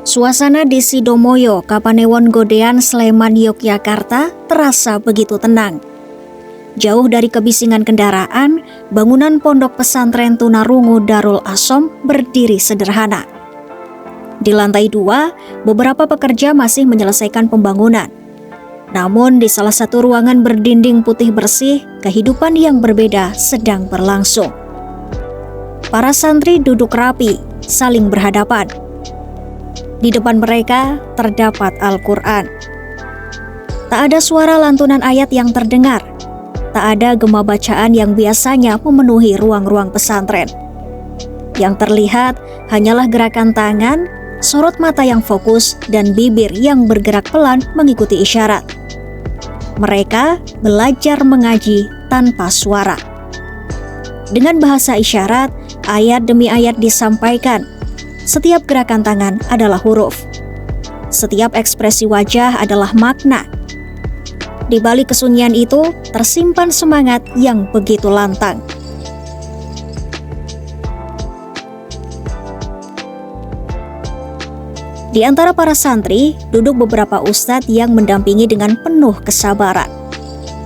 Suasana di Sidomoyo, Kapanewon Godean, Sleman, Yogyakarta terasa begitu tenang. Jauh dari kebisingan kendaraan, bangunan pondok pesantren tunarungu Darul Asom berdiri sederhana. Di lantai 2, beberapa pekerja masih menyelesaikan pembangunan. Namun di salah satu ruangan berdinding putih bersih, kehidupan yang berbeda sedang berlangsung. Para santri duduk rapi, saling berhadapan. Di depan mereka terdapat Al-Quran. Tak ada suara lantunan ayat yang terdengar. Tak ada gema bacaan yang biasanya memenuhi ruang-ruang pesantren. Yang terlihat hanyalah gerakan tangan, sorot mata yang fokus, dan bibir yang bergerak pelan mengikuti isyarat. Mereka belajar mengaji tanpa suara. Dengan bahasa isyarat, ayat demi ayat disampaikan. Setiap gerakan tangan adalah huruf. Setiap ekspresi wajah adalah makna. Di balik kesunyian itu, tersimpan semangat yang begitu lantang. Di antara para santri, duduk beberapa ustadz yang mendampingi dengan penuh kesabaran.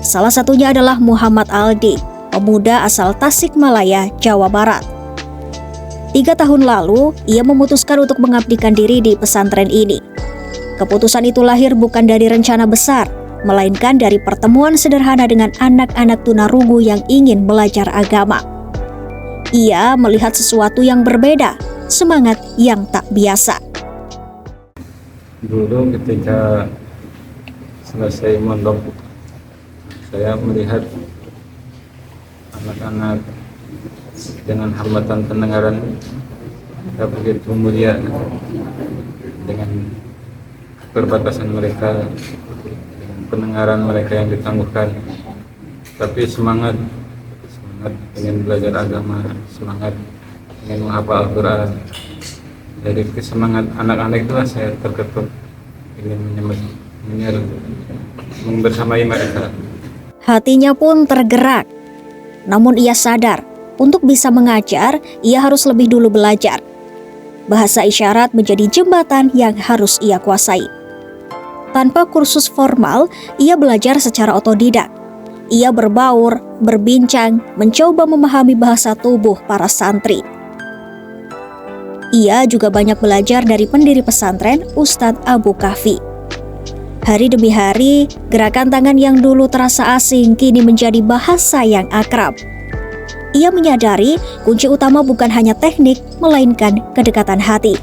Salah satunya adalah Muhammad Aldi, pemuda asal Tasikmalaya, Jawa Barat. 3 tahun lalu, ia memutuskan untuk mengabdikan diri di pesantren ini. Keputusan itu lahir bukan dari rencana besar, melainkan dari pertemuan sederhana dengan anak-anak tunarungu yang ingin belajar agama. Ia melihat sesuatu yang berbeda, semangat yang tak biasa. Dulu ketika selesai mondok, saya melihat anak-anak dengan hambatan pendengaran tidak begitu mulia, dengan keterbatasan mereka, dengan pendengaran mereka yang ditangguhkan, tapi semangat ingin belajar agama, semangat ingin menghafal Al-Quran. Dari kesemangat anak-anak itulah saya terketuk ingin membersamai mereka. Hatinya pun tergerak, namun ia sadar untuk bisa mengajar, ia harus lebih dulu belajar. Bahasa isyarat menjadi jembatan yang harus ia kuasai. Tanpa kursus formal, ia belajar secara otodidak. Ia berbaur, berbincang, mencoba memahami bahasa tubuh para santri. Ia juga banyak belajar dari pendiri pesantren, Ustadz Abu Kahfi. Hari demi hari, gerakan tangan yang dulu terasa asing kini menjadi bahasa yang akrab. Ia menyadari kunci utama bukan hanya teknik, melainkan kedekatan hati.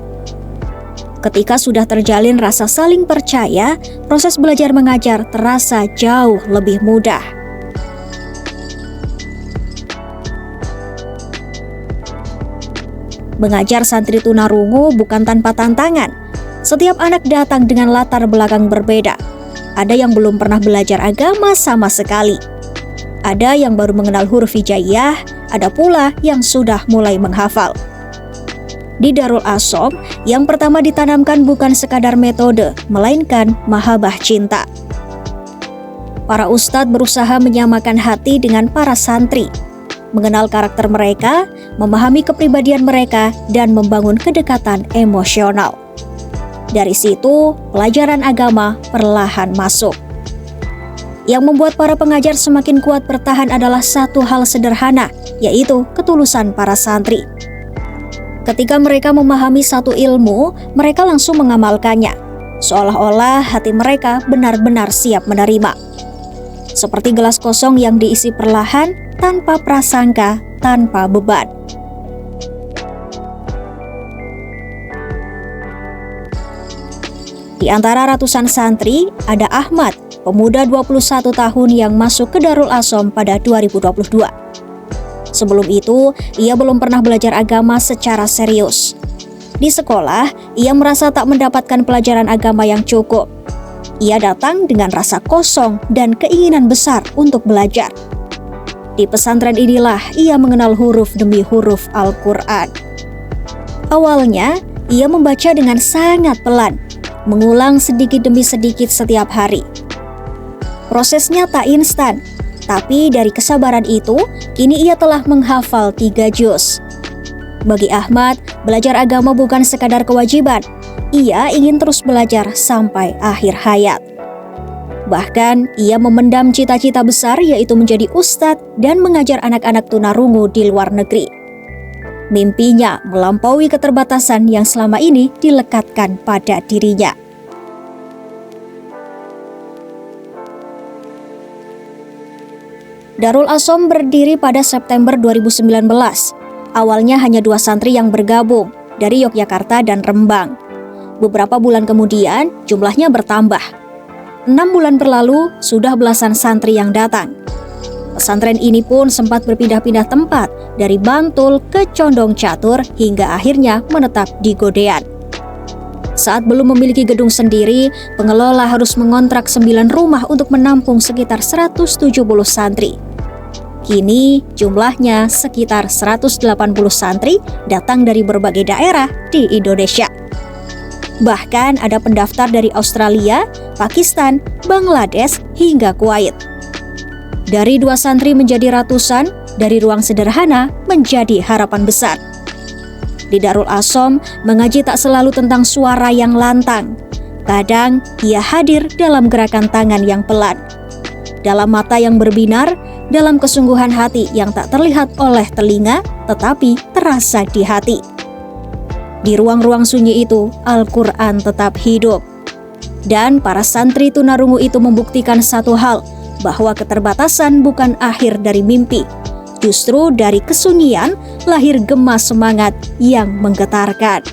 Ketika sudah terjalin rasa saling percaya, proses belajar mengajar terasa jauh lebih mudah. Mengajar santri tunarungu bukan tanpa tantangan. Setiap anak datang dengan latar belakang berbeda. Ada yang belum pernah belajar agama sama sekali. Ada yang baru mengenal huruf hijaiyah, ada pula yang sudah mulai menghafal. Di Darul Asom, yang pertama ditanamkan bukan sekadar metode, melainkan mahabbah cinta. Para ustadz berusaha menyamakan hati dengan para santri, mengenal karakter mereka, memahami kepribadian mereka, dan membangun kedekatan emosional. Dari situ, pelajaran agama perlahan masuk. Yang membuat para pengajar semakin kuat bertahan adalah satu hal sederhana, yaitu ketulusan para santri. Ketika mereka memahami satu ilmu, mereka langsung mengamalkannya, seolah-olah hati mereka benar-benar siap menerima. Seperti gelas kosong yang diisi perlahan, tanpa prasangka, tanpa beban. Di antara ratusan santri, ada Ahmad, pemuda 21 tahun yang masuk ke Darul Asom pada 2022. Sebelum itu, ia belum pernah belajar agama secara serius. Di sekolah, ia merasa tak mendapatkan pelajaran agama yang cukup. Ia datang dengan rasa kosong dan keinginan besar untuk belajar. Di pesantren inilah ia mengenal huruf demi huruf Al-Quran. Awalnya, ia membaca dengan sangat pelan, mengulang sedikit demi sedikit setiap hari. Prosesnya tak instan, tapi dari kesabaran itu, kini ia telah menghafal 3 juz. Bagi Ahmad, belajar agama bukan sekadar kewajiban. Ia ingin terus belajar sampai akhir hayat. Bahkan, ia memendam cita-cita besar yaitu menjadi ustadz dan mengajar anak-anak tunarungu di luar negeri. Mimpinya melampaui keterbatasan yang selama ini dilekatkan pada dirinya. Darul Asom berdiri pada September 2019. Awalnya hanya 2 santri yang bergabung dari Yogyakarta dan Rembang. Beberapa bulan kemudian, jumlahnya bertambah. 6 bulan berlalu, sudah belasan santri yang datang. Pesantren ini pun sempat berpindah-pindah tempat dari Bantul ke Condong Catur hingga akhirnya menetap di Godean. Saat belum memiliki gedung sendiri, pengelola harus mengontrak 9 rumah untuk menampung sekitar 170 santri. Kini jumlahnya sekitar 180 santri datang dari berbagai daerah di Indonesia. Bahkan ada pendaftar dari Australia, Pakistan, Bangladesh, hingga Kuwait. Dari 2 santri menjadi ratusan, dari ruang sederhana menjadi harapan besar. Di Darul Asom, mengaji tak selalu tentang suara yang lantang. Kadang ia hadir dalam gerakan tangan yang pelan, dalam mata yang berbinar, dalam kesungguhan hati yang tak terlihat oleh telinga, tetapi terasa di hati. Di ruang-ruang sunyi itu, Al-Quran tetap hidup. Dan para santri tunarungu itu membuktikan satu hal, bahwa keterbatasan bukan akhir dari mimpi. Justru dari kesunyian lahir gema semangat yang menggetarkan.